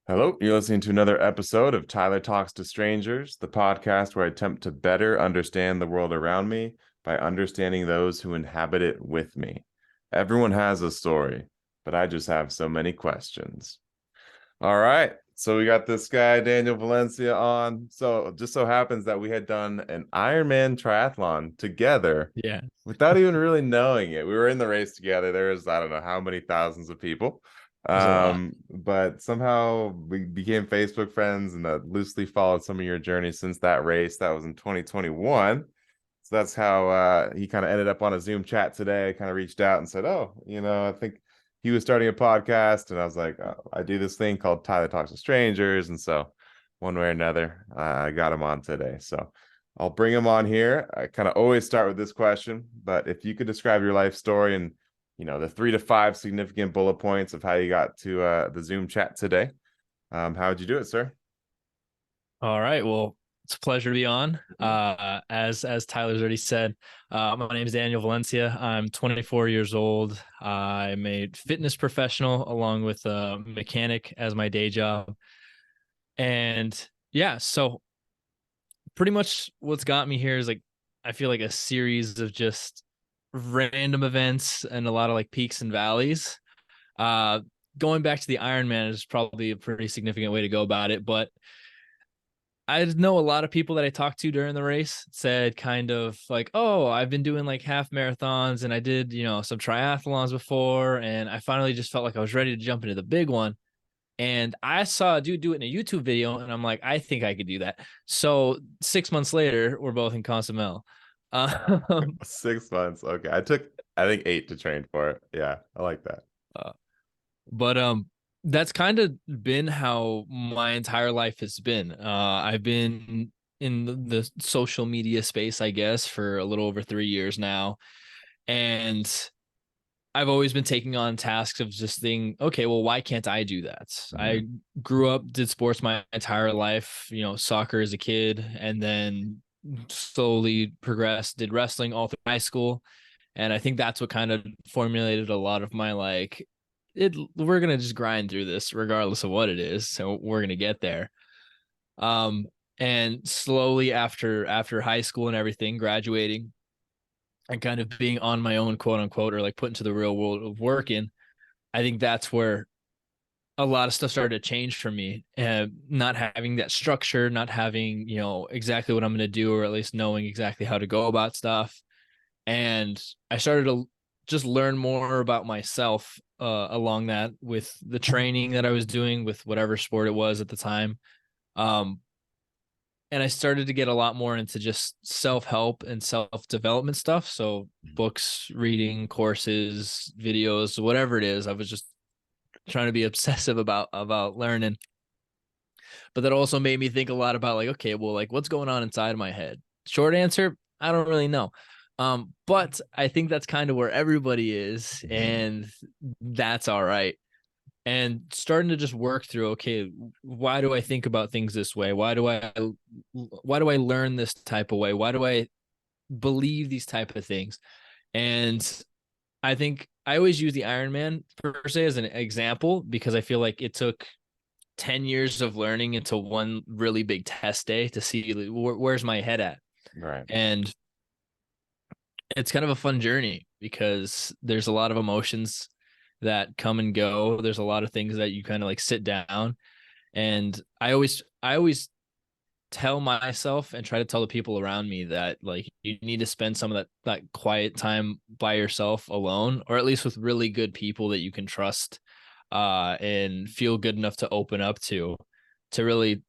Hello, you're listening to another episode of Tyler Talks to Strangers, the podcast where I attempt to better understand the world around me by understanding those who inhabit it with me. Everyone has a story, but I just have so many questions. All right, so we got this guy, Daniel Valencia, on. So it just so happens that we had done an Ironman triathlon together Yeah, without even really knowing it. We were in the race together. There was, I don't know how many thousands of people. there's a lot. But somehow we became Facebook friends and loosely followed some of your journey since that race. That was in 2021. So that's how he kind of ended up on a Zoom chat today. I kind of reached out and said, "Oh, I think he was starting a podcast." And I was like, "Oh, I do this thing called Tyler Talks to Strangers." And so one way or another, I got him on today. So I'll bring him on here. I kind of always start with this question, but if you could describe your life story and the 3 to 5 significant bullet points of how you got to the Zoom chat today, how would you do it, sir? All right. Well, it's a pleasure to be on. As Tyler's already said, my name is Daniel Valencia. I'm 24 years old. I'm a fitness professional along with a mechanic as my day job. And yeah, so pretty much what's got me here is like I feel like a series of just random events and a lot of like peaks and valleys. Uh Going back to the Ironman is probably a pretty significant way to go about it, but I know a lot of people that I talked to during the race said kind of like, oh, I've been doing like half marathons and I did, some triathlons before. And I finally just felt like I was ready to jump into the big one. And I saw a dude do it in a YouTube video and I'm like, I think I could do that. So 6 months later, we're both in Cozumel. Um, 6 months. Okay. I took, I think, 8 to train for it. Yeah, I like that. but that's kind of been how my entire life has been. I've been in the social media space, I guess, for a little over 3 years now. And I've always been taking on tasks of just thinking, okay, well, why can't I do that? Mhm. I grew up, did sports my entire life, soccer as a kid, and then slowly progressed, did wrestling all through high school. And I think that's what kind of formulated a lot of my like, we're gonna just grind through this regardless of what it is. So we're gonna get there. Um, and slowly after high school and everything, graduating and kind of being on my own, quote unquote, or like put into the real world of working, I think that's where a lot of stuff started to change for me. Not having that structure, not having, exactly what I'm going to do, or at least knowing exactly how to go about stuff. And I started to just learn more about myself along that with the training that I was doing with whatever sport it was at the time. Um, and I started to get a lot more into just self-help and self-development stuff. So books, reading, courses, videos, whatever it is. I was just trying to be obsessive about learning. But that also made me think a lot about like, okay, well, like what's going on inside of my head? Short answer, I don't really know. But I think that's kind of where everybody is, Mhm. and that's all right. And starting to just work through, okay, why do I think about things this way? Why do I learn this type of way? Why do I believe these type of things? And I think I always use the Ironman per se as an example because I feel like it took 10 years of learning into one really big test day to see where's my head at. Right. And it's kind of a fun journey because there's a lot of emotions that come and go. There's a lot of things that you kind of like sit down. And I always tell myself and try to tell the people around me that like you need to spend some of that quiet time by yourself alone, or at least with really good people that you can trust and feel good enough to open up to really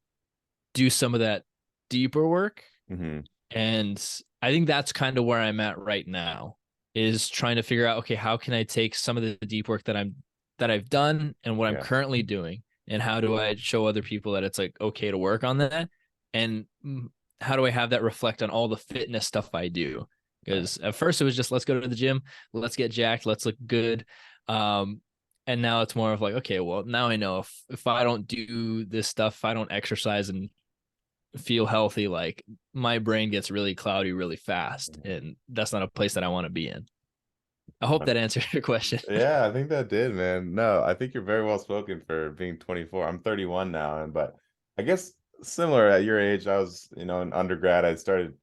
do some of that deeper work. Hmm. And I think that's kind of where I'm at right now, is trying to figure out, okay, how can I take some of the deep work that I've done and what I'm Yeah. currently doing, and how do I show other people that it's like okay to work on that, and how do I have that reflect on all the fitness stuff I do? Right. Because at first it was just let's go to the gym, let's get jacked, let's look good. Um, and now it's more of like, okay, well, now I know if I don't do this stuff, if I don't exercise and feel healthy, like my brain gets really cloudy really fast, and that's not a place that I want to be in. I hope that answered your question. Yeah, I think that did, man. No, I think you're very well spoken for being 24. I'm 31 now, and but I guess similar at your age, I was, in undergrad. I started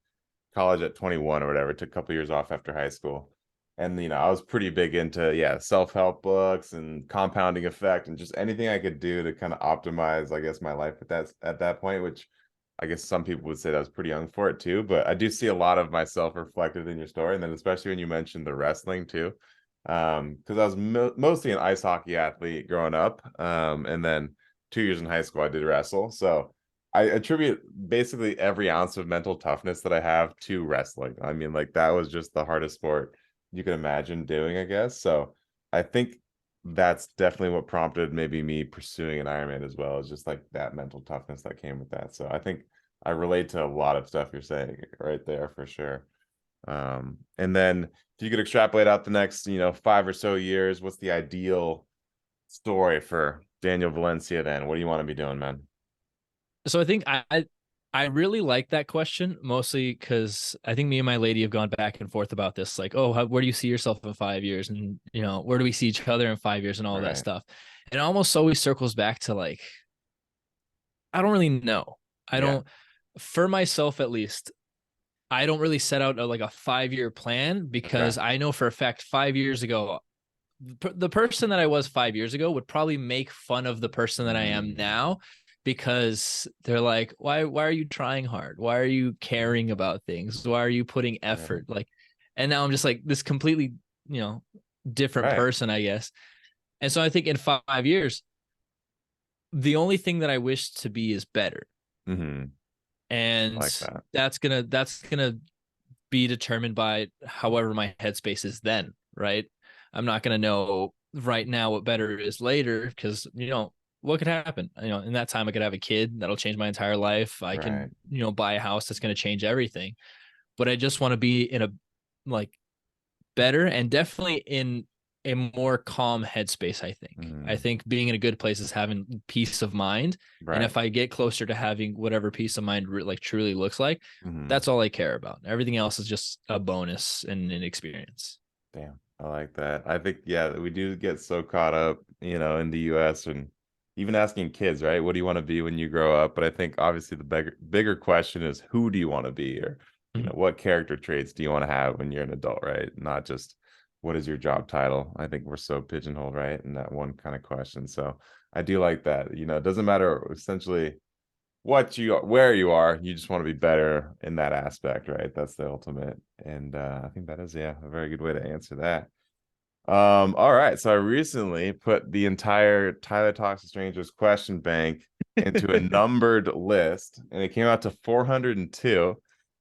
college at 21 or whatever, took a couple years off after high school. And I was pretty big into, yeah, self-help books and compounding effect and just anything I could do to kind of optimize, I guess, my life at that point, which I guess some people would say that I was pretty young for it too. But I do see a lot of myself reflected in your story. And then especially when you mentioned the wrestling too. Because I was mostly an ice hockey athlete growing up. And then 2 years in high school, I did wrestle. So I attribute basically every ounce of mental toughness that I have to wrestling. I mean, like that was just the hardest sport you can imagine doing, I guess. So I think that's definitely what prompted maybe me pursuing an Ironman as well, is just like that mental toughness that came with that. So I think I relate to a lot of stuff you're saying right there for sure. And then if you could extrapolate out the next, 5 or so years, what's the ideal story for Daniel Valencia then? What do you want to be doing, man? So I think I really like that question, mostly because I think me and my lady have gone back and forth about this, like, oh, where do you see yourself in 5 years, and where do we see each other in 5 years, and all of that Right. stuff. And it almost always circles back to like, I don't really know. I Yeah. don't, for myself at least, I don't really set out like a 5 year plan, Okay. because I know for a fact 5 years ago, the person that I was 5 years ago would probably make fun of the person that I am Mm, now, because they're like, why are you trying hard? Why are you caring about things? Why are you putting right. effort? Like, and now I'm just like this completely, you know, different Right. person, I guess. And so I think in 5 years, the only thing that I wish to be is better. Mm-hmm. And Like that. that's gonna be determined by however my headspace is then, right? I'm not gonna know right now what better is later, because what could happen. In that time I could have a kid that'll change my entire life. I Right. can buy a house that's gonna change everything. But I just want to be in a like better, and definitely in a more calm headspace. I Mm, think being in a good place is having peace of mind. And right. if I get closer to having whatever peace of mind like truly looks like, Mm-hmm. that's all I care about. Everything else is just a bonus and an experience. Damn. I like that. I think, yeah, we do get so caught up, in the US and even asking kids, right? What do you want to be when you grow up? But I think obviously the bigger question is who do you want to be, or, Mhm. what character traits do you want to have when you're an adult, right? Not just what is your job title. I think we're so pigeonholed, right? In that one kind of question. So I do like that. It doesn't matter essentially where you are, you just want to be better in that aspect, right? That's the ultimate. And I think that is, yeah, a very good way to answer that. All right, so I recently put the entire Tyler Talks to Strangers question bank into a numbered list, and it came out to 402.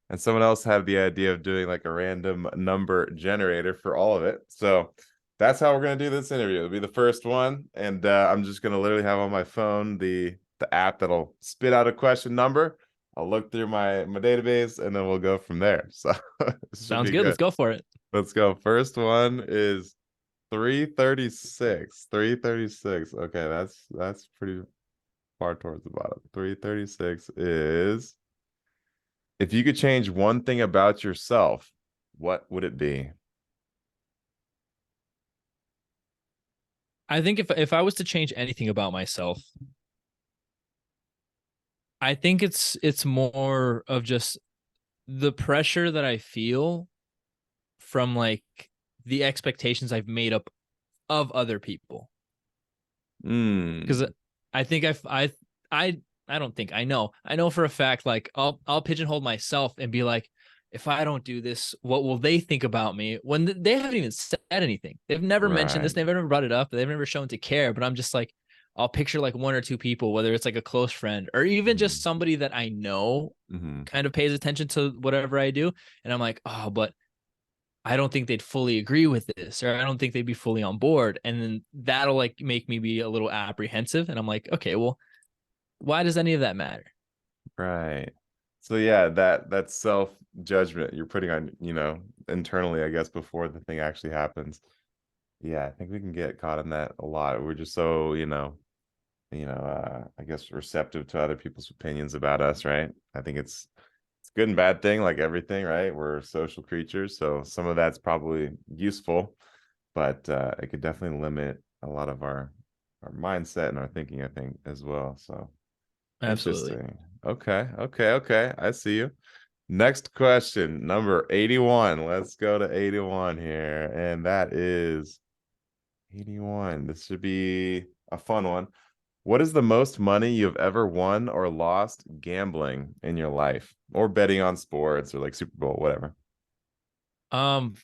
And someone else had the idea of doing like a random number generator for all of it. So that's how we're gonna do this interview. It'll be the first one, and I'm just gonna literally have on my phone the app that'll spit out a question number. I'll look through my database, and then we'll go from there. So this should Sounds be good. good. Let's go for it. Let's go. First one is 336. 336. Okay, that's pretty far towards the bottom. 336 is, if you could change one thing about yourself, what would it be? I think if I was to change anything about myself, I think it's more of just the pressure that I feel from like the expectations I've made up of other people. Because Hmm. I think I I don't think I know for a fact, like I'll pigeonhole myself and be like, if I don't do this, what will they think about me, when they haven't even said anything. They've never mentioned this, Right. they've never brought it up, they've never shown to care. But I'm just like, I'll picture like one or two people, whether it's like a close friend or even just Hmm. somebody that I know Hmm. kind of pays attention to whatever I do. And I'm like, oh, but I don't think they'd fully agree with this, or I don't think they'd be fully on board. And then that'll like make me be a little apprehensive. And I'm like, okay, well, why does any of that matter? Right. So yeah, that self judgment you're putting on, internally, I guess, before the thing actually happens. Yeah, I think we can get caught in that a lot. We're just so, I guess receptive to other people's opinions about us, right? I think it's a good and bad thing, like everything, right? We're social creatures, so some of that's probably useful, but it could definitely limit a lot of our mindset and our thinking, I think, as well. So Absolutely. interesting. Okay, okay, okay. I see you. Next question, number 81. Let's go to 81 here. And that is 81. This should be a fun one. What is the most money you've ever won or lost gambling in your life or betting on sports or like Super Bowl, whatever? Um,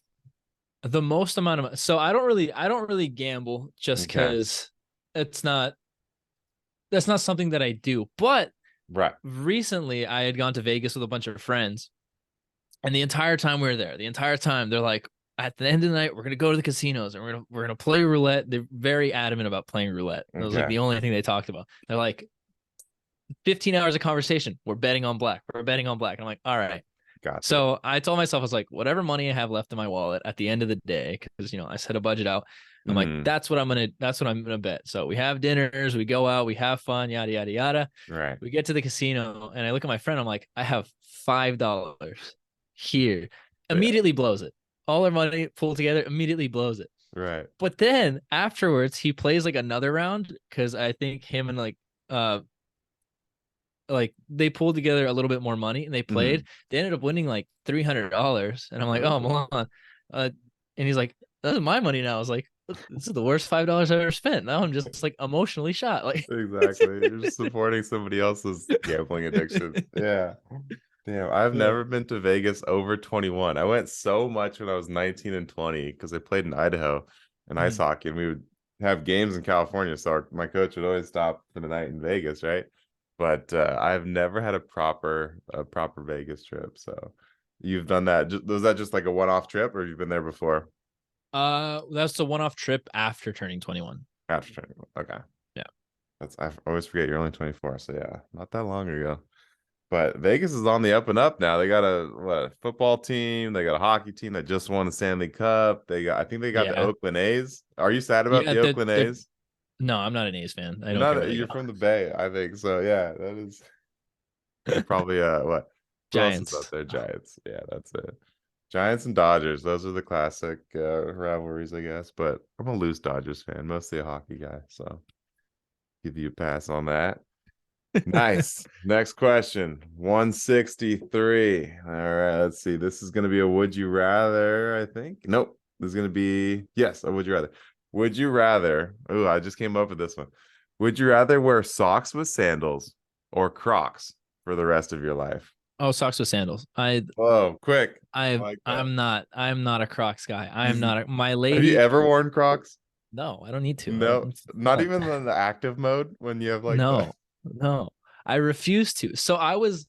the most amount of so I don't really gamble just Okay. because it's not that's not something that I do. But Right. recently I had gone to Vegas with a bunch of friends, and the entire time we were there, the entire time they're like, at the end of the night, we're gonna go to the casinos and we're gonna play roulette. They're very adamant about playing roulette. That was like Okay. the only thing they talked about. They're like, 15 hours of conversation. We're betting on black. We're betting on black. And I'm like, all right. Gotcha. So I told myself, I was like, whatever money I have left in my wallet at the end of the day, because I set a budget out. I'm like, Hmm. that's what I'm gonna bet. So we have dinners, we go out, we have fun, yada yada yada. Right. We get to the casino, and I look at my friend. I'm like, I have $5 here. Yeah. Immediately blows it. All our money pulled together, immediately blows it. Right. But then afterwards, he plays like another round because I think him and uh they pulled together a little bit more money and they played. Hmm. They ended up winning like $300, and I'm like, oh, Ooh. Milan. And he's like, that's my money now. I was like, this is the worst $5 I've ever spent. Now I'm just like emotionally shot. Like, Exactly. You're just supporting somebody else's gambling addiction. Yeah. Damn, I've yeah, never been to Vegas over 21. I went so much when I was 19 and 20 because I played in Idaho and ice mhm. hockey, and we would have games in California. So my coach would always stop for the night in Vegas, right? But I've never had a proper Vegas trip. So you've done that. Was that just like a one-off trip, or you've been there before? That's the one-off trip after turning 21. After training. Okay. Yeah, I always forget you're only 24. So yeah, not that long ago. But Vegas is on the up and up now. They got a football team, they got a hockey team that just won the Stanley Cup. I think they got the yeah, Oakland A's. Are you sad about yeah. the Oakland They're A's? no, I'm not an A's fan. I You're don't care not where they you're go. from the Bay, I think. So yeah, that is you're probably what? Who else is up Giants. there? Giants. Yeah, that's it. Giants and Dodgers. Those are the classic rivalries, I guess. But I'm a loose Dodgers fan, mostly a hockey guy. So give you a pass on that. Nice. Next question. 163. All right, let's see. This is going to be a would you rather, I think. Nope. This is going to be, yes, a would you rather. Would you rather? Oh, I just came up with this one. Would you rather wear socks with sandals or Crocs for the rest of your life? Oh, socks with sandals. Oh, quick. I I like that. I'm not a Crocs guy. I'm You- not my Have you lady. ever worn Crocs? No, I don't need to. No, not What? even in the active mode when you have like the. No, no. I refuse to. So I was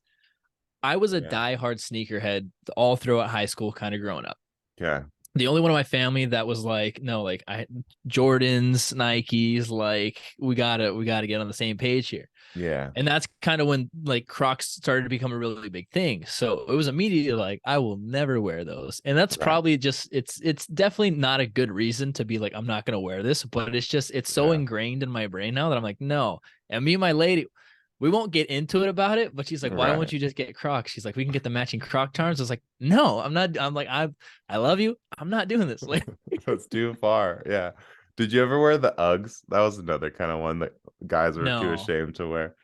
a Yeah. diehard sneakerhead all throughout high school, kind of growing up. Okay. The only one of my family that was like, no, like I Jordans, Nikes, like we gotta get on the same page here. Yeah. And that's kind of when like Crocs started to become a really big thing. So it was immediately like I will never wear those. And that's Right. probably just it's definitely not a good reason to be like I'm not going to wear this, but it's so Yeah. ingrained in my brain now that I'm like no. And me and my lady, we won't get into it about it, but she's like, why Right. won't you just get Crocs? She's like, we can get the matching Croc charms. I was like, no, I'm not. I'm like, I love you. I'm not doing this. Like, That's too far. Yeah. Did you ever wear the Uggs? That was another kind of one that guys were too no, ashamed to wear.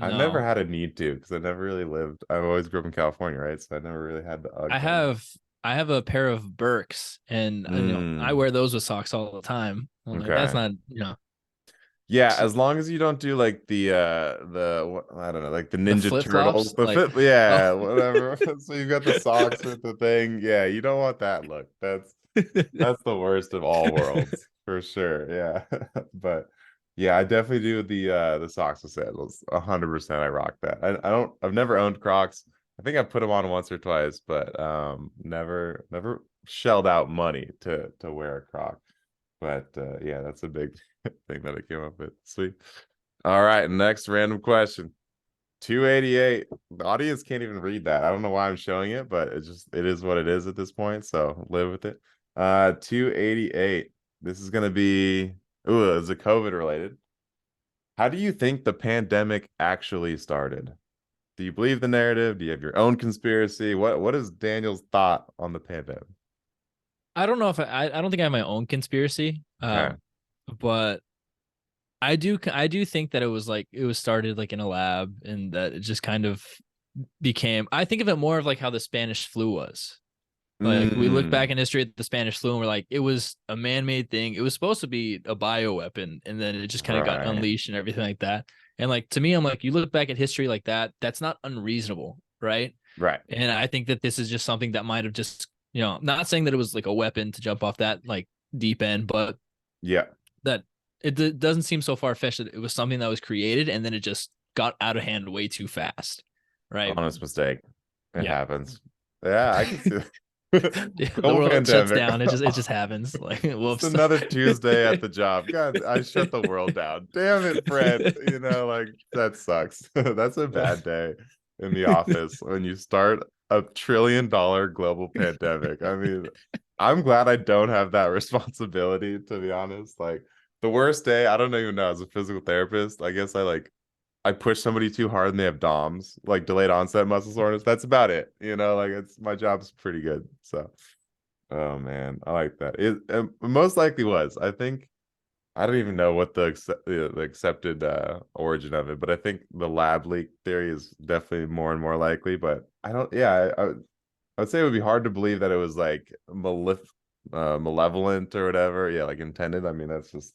I never no. had a need to because I never really lived. I've always grew up in California, right? So I never really had the I Uggs on. have I have a pair of Birks, and I Mm, wear those with socks all the time. I'm like, that's okay. not Yeah, so, as long as you don't do like I don't know, like the the Ninja flip Turtles, flops. the Like, fit, oh, yeah, whatever. So you've got the socks with the thing. Yeah, you don't want that look. That's the worst of all worlds for sure. Yeah. But yeah, I definitely do the socks with sandals. 100% I rock that. I've never owned Crocs. I think I put them on once or twice, but never shelled out money to wear a Croc. But yeah, that's a big thing that I came up with. Sweet. All right, next random question. 288. The audience can't even read that. I don't know why I'm showing it, but it is what it is at this point. So live with it. 288. This is gonna be is it COVID related? How do you think the pandemic actually started? Do you believe the narrative? Do you have your own conspiracy? What is Daniel's thought on the pandemic? I don't know if I don't think I have my own conspiracy. Okay. But I do think that it was like it was started like in a lab and that it just kind of became I think of it more of like how the Spanish flu was. Like we look back Mm, in history at the Spanish flu and we're like, it was a man-made thing. It was supposed to be a bioweapon, and then it just kind of got right. unleashed and everything like that. And like to me, I'm like, you look back at history like that, that's not unreasonable, right? Right. And I think that this is just something that might have just, not saying that it was like a weapon to jump off that like deep end, but Yeah. that doesn't seem so far-fetched that it was something that was created and then it just got out of hand way too fast, right? Honest mistake. It Yeah. happens. Yeah, I can see that. The Global world shuts pandemic. down. It just happens. Like Just whoops. another Tuesday at the job. God, I shut the world down. Damn it, Fred. Like that sucks. That's a bad day in the office when you start a $1 trillion global pandemic. I mean, I'm glad I don't have that responsibility, to be honest. Like the worst day, I don't even know, as a physical therapist, I guess I push somebody too hard and they have DOMS, like delayed onset muscle soreness. That's about it. Like it's my job's pretty good. So oh man, I like that. It most likely was. I think I don't even know what the accepted origin of it, but I think the lab leak theory is definitely more and more likely. But I don't. Yeah, I would say it would be hard to believe that it was like malevolent or whatever. Yeah, like intended. I mean, that's just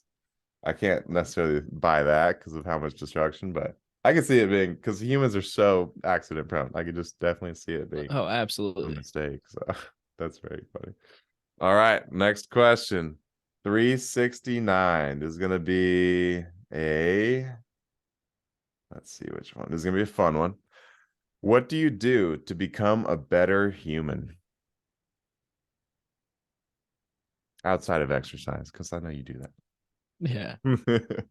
I can't necessarily buy that because of how much destruction, but I can see it being because humans are so accident prone. I could just definitely see it being Oh, a absolutely. mistake. So that's very funny. All right, next question. 369. This is gonna be a let's see which one. This is gonna be a fun one. What do you do to become a better human outside of exercise? Because I know you do Yeah. that.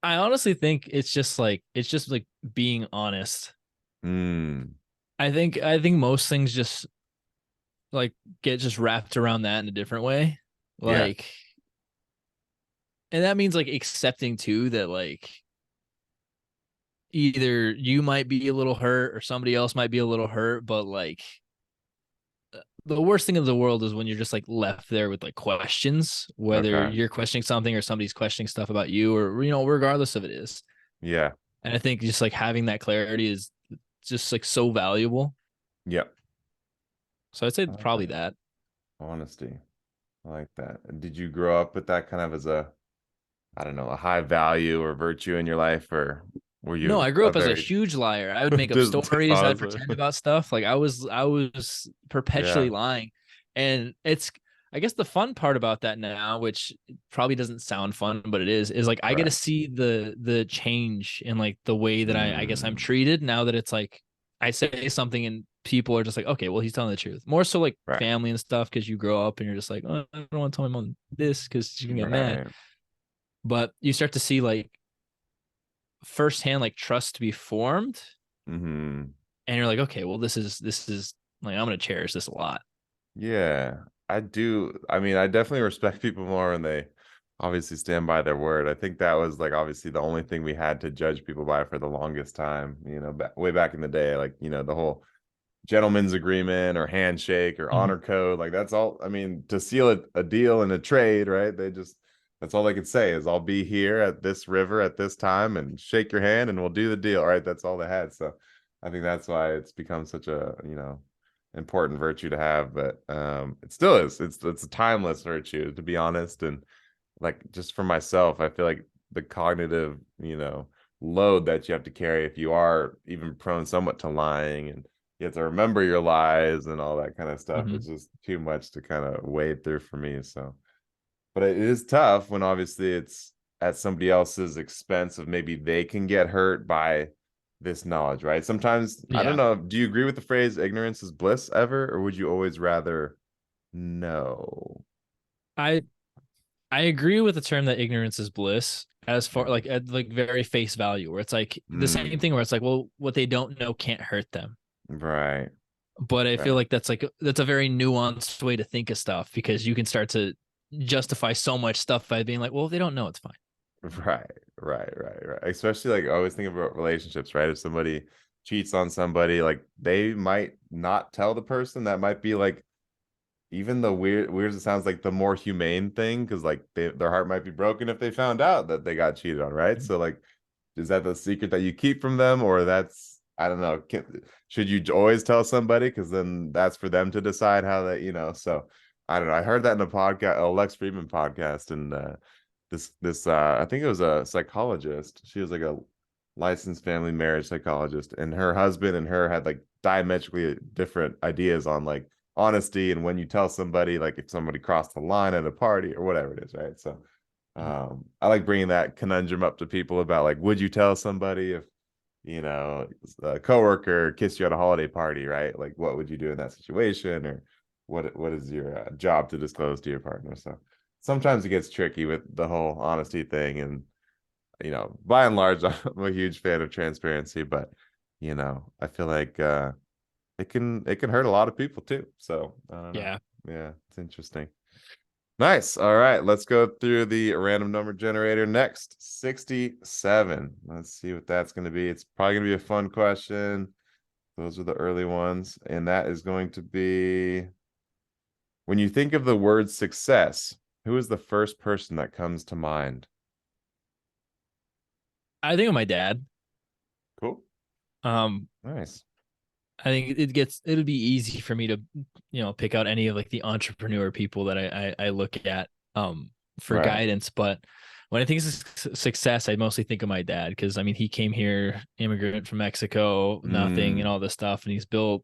I honestly think it's just like being honest. Hmm. I think most things just like get just wrapped around that in a different way. Yeah. Like and that means like accepting too that like either you might be a little hurt or somebody else might be a little hurt, but like the worst thing in the world is when you're just like left there with like questions, whether Okay. you're questioning something or somebody's questioning stuff about you, or regardless of it is. Yeah. And I think just like having that clarity is just like so valuable. Yep. So I'd say I like probably that. that. Honesty. I like that. Did you grow up with that kind of as I don't know, a high value or virtue in your life, or were No, you I grew a up as a very huge liar. I would make up just stories. I'd honestly? pretend about stuff. Like I was perpetually Yeah. lying. And it's I guess the fun part about that now, which probably doesn't sound fun, but it is like I get to Right. see the change in like the way that I guess I'm Mm, treated now that it's like I say something and people are just like, okay, well, he's telling the truth. More so like right. family and stuff because you grow up and you're just like, oh, I don't want to tell my mom this because she can get mad. Right. But you start to see like firsthand like trust to be formed Hmm. and you're like, okay, well, this is like I'm gonna cherish this a lot. Yeah, I do. I mean, I definitely respect people more when they obviously stand by their word. I think that was like obviously the only thing we had to judge people by for the longest time, way back in the day, like, the whole gentleman's agreement or handshake or Mhm. honor code. Like that's all. I mean, to seal a deal and a trade, right? That's all they could say is I'll be here at this river at this time and shake your hand and we'll do the deal. Right. That's all they had. So I think that's why it's become such a, important virtue to have. But it still is. It's a timeless virtue, to be honest. And like just for myself, I feel like the cognitive, load that you have to carry if you are even prone somewhat to lying and you have to remember your lies and all that kind of stuff. It's Mhm. just too much to kind of wade through for me. So, but it is tough when obviously it's at somebody else's expense of maybe they can get hurt by this knowledge, right? Sometimes, I don't Yeah. know, do you agree with the phrase ignorance is bliss ever, or would you always rather know? I I agree with the term that ignorance is bliss as far Okay. like at like very face value where it's like the same Mm, thing where it's like, well, what they don't know can't hurt them. right, But I feel right. like that's a very nuanced way to think of stuff because you can start to justify so much stuff by being like, well, if they don't know, it's fine. Right, right. Especially like I always think about relationships, right? If somebody cheats on somebody, like they might not tell the person. That might be like even the weird as it sounds, like the more humane thing, because like their heart might be broken if they found out that they got cheated on, right? So like, is that the secret that you keep from them, or that's, I don't know. Should you always tell somebody? Because then that's for them to decide how they, So I don't know. I heard that in a podcast, a Lex Friedman podcast, and this I think it was a psychologist. She was like a licensed family marriage psychologist, and her husband and her had like diametrically different ideas on like honesty and when you tell somebody, like if somebody crossed the line at a party or whatever it is, right? So I like bringing that conundrum up to people about like, would you tell somebody if you know a coworker kissed you at a holiday party, right? Like, what would you do in that situation, or what is your job to disclose to your partner? So sometimes it gets tricky with the whole honesty thing, and by and large, I'm a huge fan of transparency, but I feel like it can hurt a lot of people too. So I don't know. Yeah. Yeah, it's interesting. Nice. All right, let's go through the random number generator next. 67. Let's see what that's going to be. It's probably going to be a fun question. Those are the early ones, and that is going to be, when you think of the word success, who is the first person that comes to mind? I think of my dad. Cool. Um, Nice. I think it'll be easy for me to, pick out any of like the entrepreneur people that I look at for Right. guidance. But when I think of success, I mostly think of my dad because I mean he came here immigrant from Mexico, nothing and Mm, all this stuff, and he's built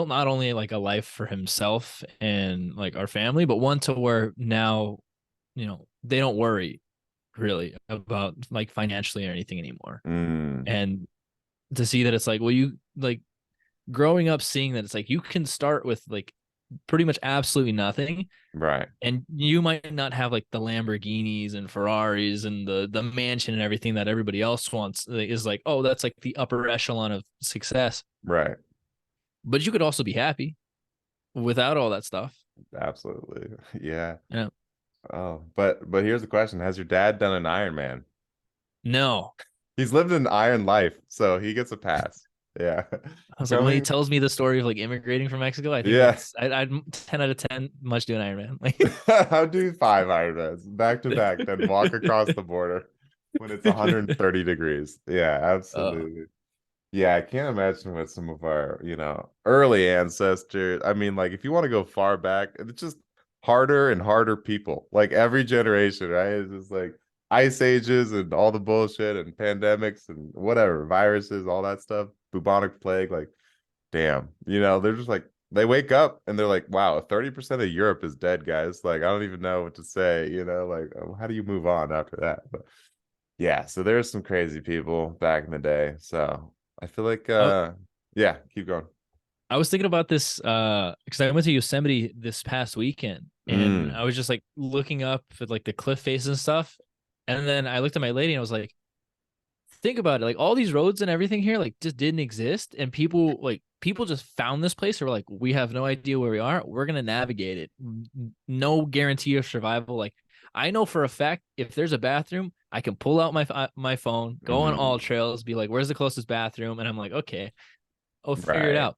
not only like a life for himself and like our family, but one to where now, they don't worry really about like financially or anything anymore. mm, And to see that it's like, well, you like growing up seeing that it's like you can start with like pretty much absolutely nothing right. and you might not have like the Lamborghinis and Ferraris and the mansion and everything that everybody else wants is like, oh, that's like the upper echelon of success. Right. But you could also be happy without all that stuff. Absolutely. Yeah. Yeah. Oh, but here's the question. Has your dad done an Iron Man? No. He's lived an iron life, so he gets a pass. Yeah. I was like, when he Coming. tells me the story of like immigrating from Mexico, I think Yeah. I'd 10 out of 10 much do an Iron Man. Like, I'll do 5 Ironmans back to back, then walk across the border when it's 130 degrees. Yeah, uh, absolutely. Yeah, I can't imagine with some of our, early ancestors. I mean, like if you want to go far back, it's just harder and harder people. Like every generation, right? It's just like ice ages and all the bullshit and pandemics and whatever, viruses, all that stuff, bubonic plague. Like, damn, they're just like they wake up and they're like, wow, 30% of Europe is dead, guys. Like, I don't even know what to say, like how do you move on after that? But yeah, so there's some crazy people back in the day. So I feel like I, yeah, keep going. I was thinking about this because I went to Yosemite this past weekend and Mm, I was just like looking up at like the cliff face and stuff. And then I looked at my lady and I was like, think about it. Like all these roads and everything here like just didn't exist. And people just found this place or like, we have no idea where we are. We're gonna navigate it. No guarantee of survival. Like I know for a fact if there's a bathroom, I can pull out my phone, go on all mm, trails, be like, where's the closest bathroom? And I'm like, okay, I'll figure it right. out.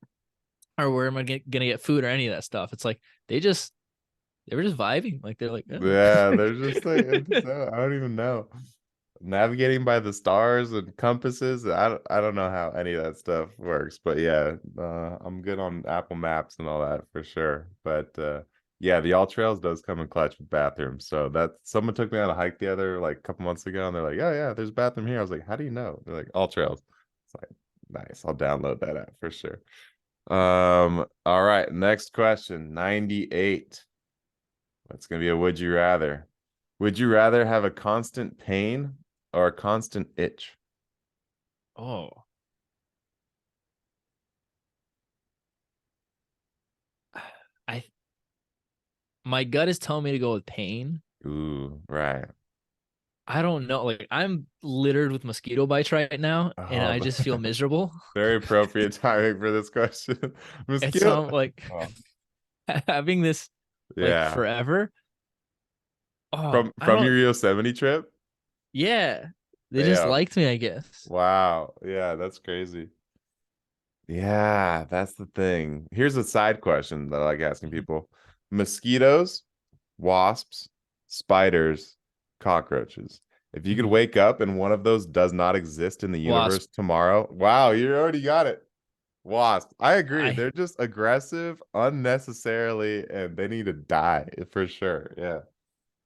Or where am I gonna get food or any of that stuff? It's like they were just vibing. Like they're like, oh. Yeah, there's just like I don't even know. Navigating by the stars and compasses. I don't know how any of that stuff works, but yeah, I'm good on Apple Maps and all that for sure. But yeah, the All Trails does come in clutch with bathrooms. So that someone took me on a hike the other like a couple months ago, and they're like, "Oh yeah, there's a bathroom here." I was like, "How do you know?" They're like, "All Trails." It's like, nice. I'll download that app for sure. All right, next question, 98. That's gonna be a would you rather. Would you rather have a constant pain or a constant itch? Oh, I my gut is telling me to go with pain. Ooh, right. I don't know. Like I'm littered with mosquito bites right now, and Oh, I just feel miserable. very appropriate timing for this question. And so Mosquito. I'm like Oh, having this like yeah. forever. Oh, From I from don't. your Yosemite trip? Yeah, they just Yeah. liked me, I guess. Wow. Yeah, that's crazy. Yeah, that's the thing. Here's a side question that I like asking Mhm. people. Mosquitoes, wasps, spiders, cockroaches. If you could Mhm. wake up and one of those does not exist in the Wasp. universe tomorrow, wow, you already got it. Wasp. I agree. I They're just aggressive unnecessarily and they need to die for sure. Yeah.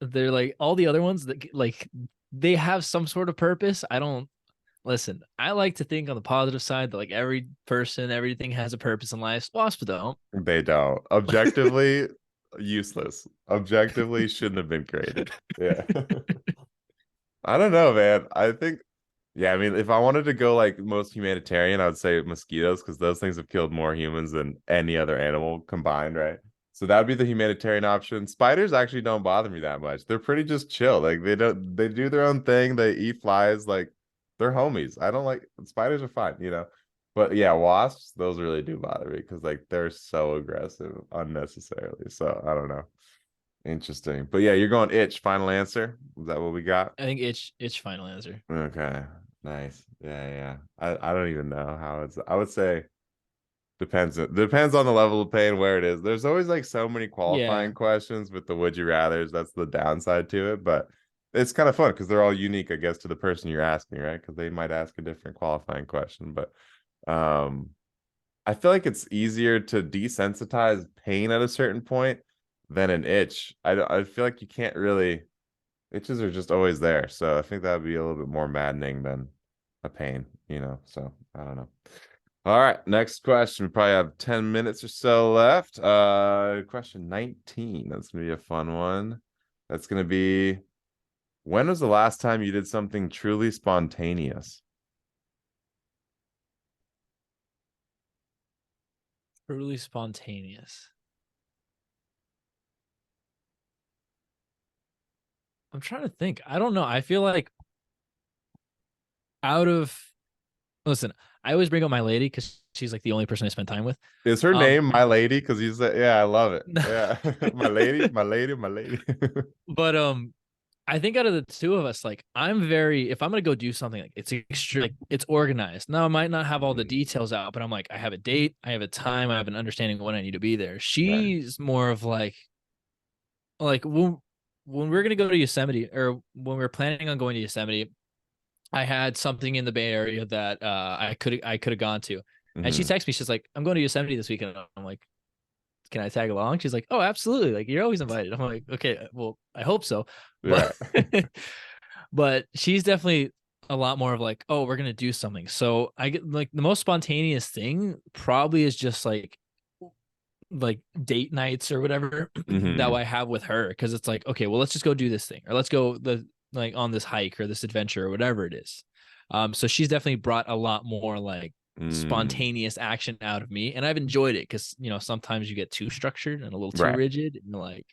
they're like all the other ones that like they have some sort of purpose. I don't listen. I like to think on the positive side that like every person, everything has a purpose in life. Wasps don't. They don't. Objectively useless. Objectively shouldn't have been created. Yeah. I don't know, man. I think, yeah, I mean, if I wanted to go like most humanitarian, I would say mosquitoes because those things have killed more humans than any other animal combined, right? So that would be the humanitarian option. Spiders actually don't bother me that much. They're pretty just chill. Like they do their own thing. They eat flies. Like they're homies. I don't like spiders are fine, you know. But yeah, wasps, those really do bother me because like they're so aggressive unnecessarily. So I don't know. Interesting. But yeah, you're going itch. Final answer. Is that what we got? I think itch final answer. Okay. Nice. Yeah, yeah. I don't even know how it's I would say depends on the level of pain where it is. There's always like so many Yeah. qualifying questions with the would you rathers. That's the downside to it, but it's kind of fun because they're all unique, I guess, to the person you're asking, right? Because they might ask a different qualifying question. But um I feel like it's easier to desensitize pain at a certain point than an itch. I feel like you can't really itches are just always there. So I think that would be a little bit more maddening than a pain, you know. So I don't know. All right, next question. We probably have 10 minutes or so left. Question 19. That's gonna be a fun one. That's gonna be when was the last time you did something truly spontaneous? Truly spontaneous. I'm trying to think. I don't know. I feel like out of listen, I always bring up my lady because she's like the only person I spend time with. Is her Um, name My Lady? Because you said, yeah, I love it. Yeah. My lady, my lady, my lady. but I think out of the two of us, like I'm very if I'm gonna go do something like it's extreme like it's organized. Now I might not have all the Mm, details out, but I'm like, I have a date, I have a time, I have an understanding of when I need to be there. right. She's more of like when we're gonna go to Yosemite or when we're planning on going to Yosemite, I had something in the Bay Area that I could have gone to. And she Hmm. texted me, she's like, I'm going to Yosemite this weekend. I'm like, can I tag along? She's like, oh, absolutely. Like, you're always invited. I'm like, okay, well, I hope so. But Yeah. but she's definitely a lot more of like, oh, we're gonna do something. So I get like the most spontaneous thing probably is just like date nights or whatever that Hmm. I have with her. Cause it's like, okay, well, let's just go do this thing or let's go like on this hike or this adventure or whatever it is. So she's definitely brought a lot more like Mm, spontaneous action out of me. And I've enjoyed it because sometimes you get too structured and a little too right. rigid and like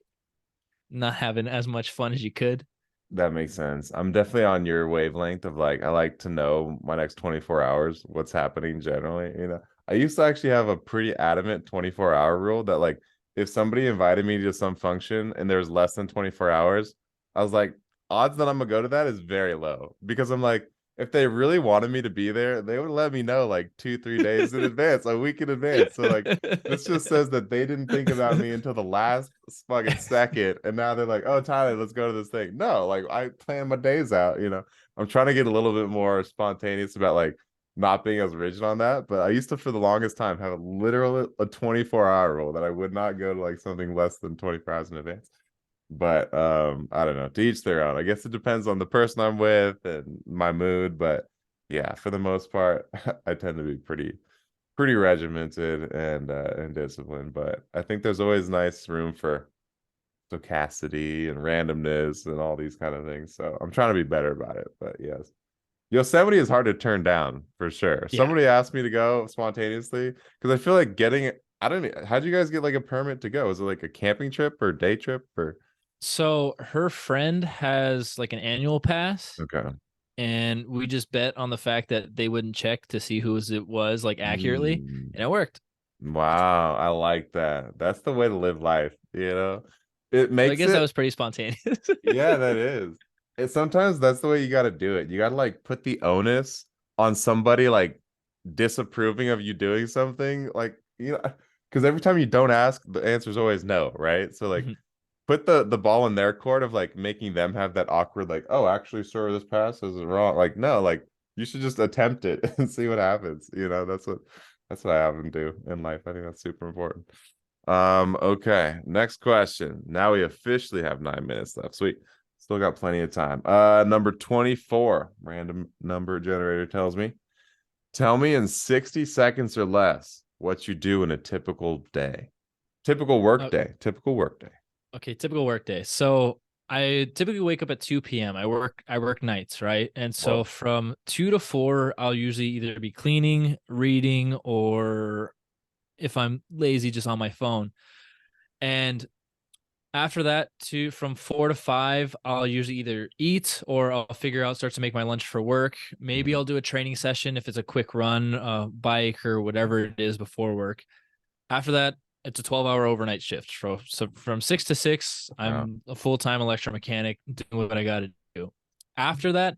not having as much fun as you could. That makes sense. I'm definitely on your wavelength of like I like to know my next 24 hours, what's happening generally, you know. I used to actually have a pretty adamant 24-hour rule that like if somebody invited me to some function and there's less than 24 hours, I was like odds that I'm gonna go to that is very low because I'm like if they really wanted me to be there, they would let me know like 2, 3 days in advance, a week in advance. So like this just says that they didn't think about me until the last fucking second. And now they're like, oh, Tyler, let's go to this thing. No, like I plan my days out, you know. I'm trying to get a little bit more spontaneous about like not being as rigid on that. But I used to, for the longest time, have a literally a 24-hour rule that I would not go to like something less than 24 hours in advance. But I don't know, to each their own. I guess it depends on the person I'm with and my mood. But yeah, for the most part, I tend to be pretty regimented and disciplined, but I think there's always nice room for stochasticity and randomness and all these kind of things. So I'm trying to be better about it. But yes. Yosemite is hard to turn down for sure. Yeah. Somebody asked me to go spontaneously because I feel like getting it. I don't know. How'd you guys get like a permit to go? Was it like a camping trip or day trip or So her friend has like an annual pass, okay? and we just bet on the fact that they wouldn't check to see whose it was like accurately, Mm, and it worked. wow, I like that. That's the way to live life, you know? It So I makes guess that it was pretty spontaneous. Yeah, that is. It sometimes that's the way you got to do it. You got to like put the onus on somebody like disapproving of you doing something, like, because every time you don't ask, the answer is always no, right? So like Mhm. put the ball in their court of like making them have that awkward, like, oh, actually, sir, this pass is wrong. Like, no, like you should just attempt it and see what happens. That's what I have them do in life. I think that's super important. Okay, next question. Now we officially have 9 minutes left. Sweet. Still got plenty of time. Number 24, random number generator tells me. Tell me in 60 seconds or less what you do in a typical day. Typical work Uh, day. Typical work day. okay, typical work day. So I typically wake up at 2 p.m. I work nights, right? And so Whoa. from 2 to 4, I'll usually either be cleaning, reading, or if I'm lazy, just on my phone. And after that, from 4 to 5, I'll usually either eat or I'll figure out, start to make my lunch for work. Maybe Mhm. I'll do a training session if it's a quick run, bike, or whatever it is before work. After that, it's a 12-hour overnight shift. So from 6 to 6, Wow. I'm a full-time electromechanic doing what I got to do. After that,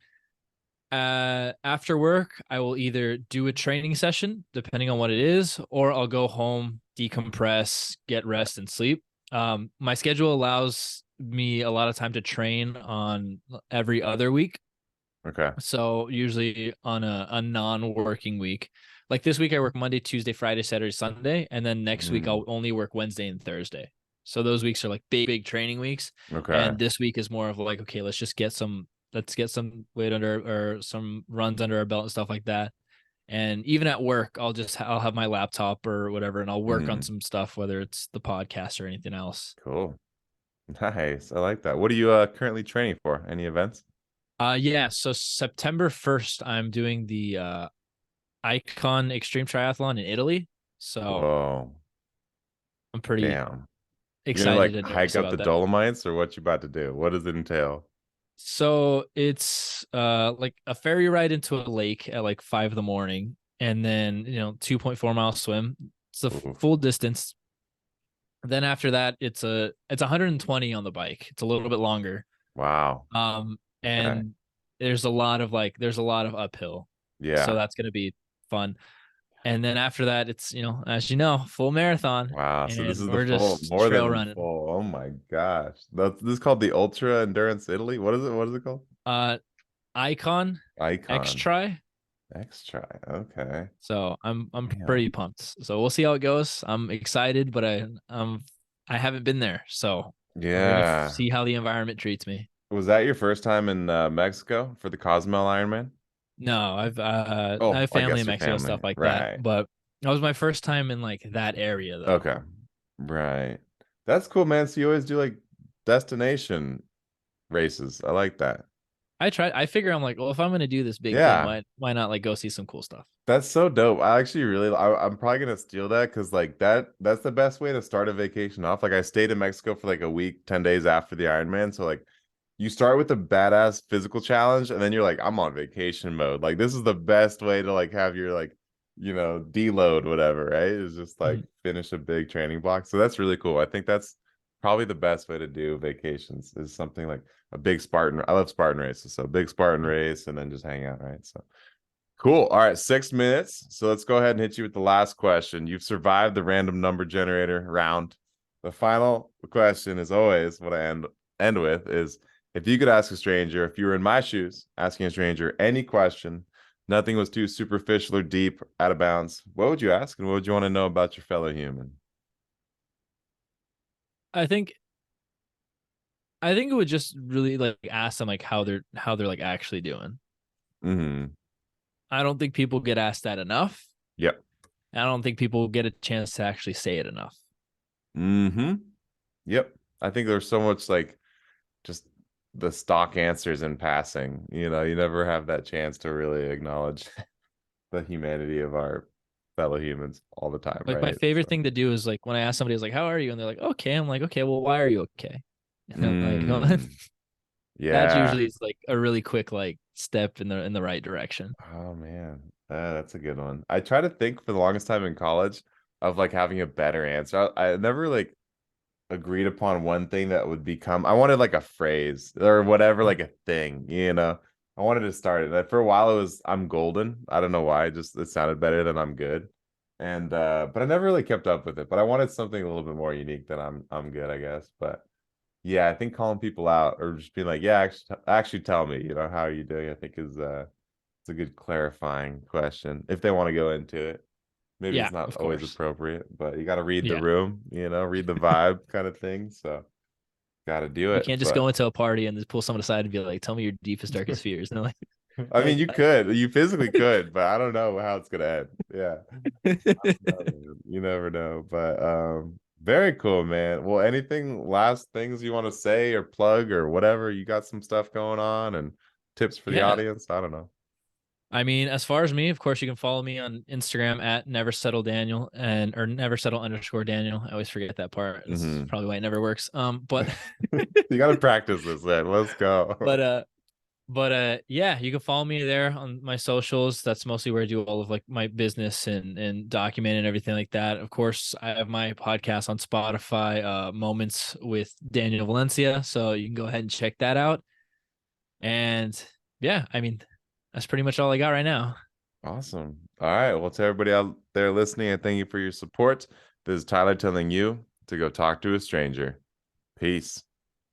after work, I will either do a training session, depending on what it is, or I'll go home, decompress, get rest, and sleep. My schedule allows me a lot of time to train on every other week. Okay. So usually on a non-working week. Like this week I work Monday, Tuesday, Friday, Saturday, Sunday, and then next week Mm, I'll only work Wednesday and Thursday. So those weeks are like big training weeks. okay. And this week is more of like, okay, let's get some weight under or some runs under our belt and stuff like that. And even at work, I'll have my laptop or whatever and I'll work on Mm, some stuff, whether it's the podcast or anything else. cool. Nice. I like that. What are you currently training for? Any events? Yeah, so September 1st, I'm doing the Icon Extreme Triathlon in Italy. So Whoa. I'm pretty Damn. You're gonna excited like and hike nervous up the about that. Dolomites, or what you about to do? What does it entail? So it's like a ferry ride into a lake at like 5 in the morning, and then 2.4 mile swim. It's a Oof. full distance. Then after that, it's 120 on the bike. It's a little bit longer. Wow. Okay. And there's a lot of uphill, so Yeah. that's gonna be fun. And then after that, it's as you know, full marathon, Wow. So this and is the we're full, just more trail than running. full. Oh my gosh. This is called the Ultra Endurance Italy. What is it? What is it called? Uh, Icon X Icon try. X Try. Okay. So I'm Damn. pretty pumped. So we'll see how it goes. I'm excited, but I haven't been there, so we're gonna Yeah. see how the environment treats me. Was that your first time in Mexico for the Cozumel Ironman? No, I Oh, have I family guess in your Mexico, family. stuff like that, Right. but that was my first time in like that area though. Okay. Right. That's cool, man. So you always do like destination races. I like that. I figure I'm like, well, if I'm gonna do this big thing, Yeah. why not like go see some cool stuff? That's so dope. I actually really, I'm probably gonna steal that because like that's the best way to start a vacation off. Like I stayed in Mexico for like a week, 10 days after the Ironman. So like you start with a badass physical challenge and then you're like, I'm on vacation mode. Like this is the best way to like have your like, deload, whatever, right? Is just like Mhm. finish a big training block. So that's really cool. I think that's probably the best way to do vacations is something like a big Spartan. I love Spartan races. So big Spartan race and then just hang out, right? So cool. All right, 6 minutes. So let's go ahead and hit you with the last question. You've survived the random number generator round. The final question is always what I end with is if you could ask a stranger, if you were in my shoes, asking a stranger any question, nothing was too superficial or deep, out of bounds, what would you ask and what would you want to know about your fellow human? I think I think it would just really like ask them like how they're like actually doing. Mm-hmm. I don't think people get asked that enough. Yep. I don't think people get a chance to actually say it enough. Mm-hmm. Yep. I think there's so much like just the stock answers in passing. You never have that chance to really acknowledge the humanity of our fellow humans all the time, Like my right? favorite So, thing to do is like when I ask somebody, is like, "How are you?" and they're like, "Okay." I'm like, "Okay, well, why are you okay?" Like mm, that yeah. usually is like a really quick like step in the right direction. Oh man, that's a good one. I try to think for the longest time in college of like having a better answer. I never like agreed upon one thing that would become. I wanted like a phrase or whatever, like a thing. I wanted to start it. Like, for a while it was I'm golden. I don't know why. Just it sounded better than I'm good. And but I never really kept up with it. But I wanted something a little bit more unique than I'm good, I guess. But yeah, I think calling people out or just being like, yeah, actually tell me, how are you doing? I think is it's a good clarifying question if they want to go into it. Maybe it's Yeah, not of always course. appropriate, but you got to read the Yeah. room, read the vibe kind of thing. So got to do You it. can't just go But into a party and just pull someone aside and be like, tell me your deepest, darkest fears. And they're I mean, like, you physically could, but I don't know how it's gonna end. Yeah, no, you never know. But very cool, man. Well, anything last things you want to say or plug or whatever? You got some stuff going on and tips for the yeah. audience? I don't know. I mean, as far as me, of course, you can follow me on Instagram at never settle Daniel and or never settle underscore Daniel. I always forget that part. That's Hmm. probably why it never works. But You got to practice this, man. Let's but go. yeah, you can follow me there on my socials. That's mostly where I do all of like my business and document and everything like that. Of course, I have my podcast on Spotify, Moments with Daniel Valencia. So you can go ahead and check that out. And yeah, I mean, that's pretty much all I got right now. Awesome. All right. Well, to everybody out there listening, and thank you for your support. This is Tyler telling you to go talk to a stranger. Peace.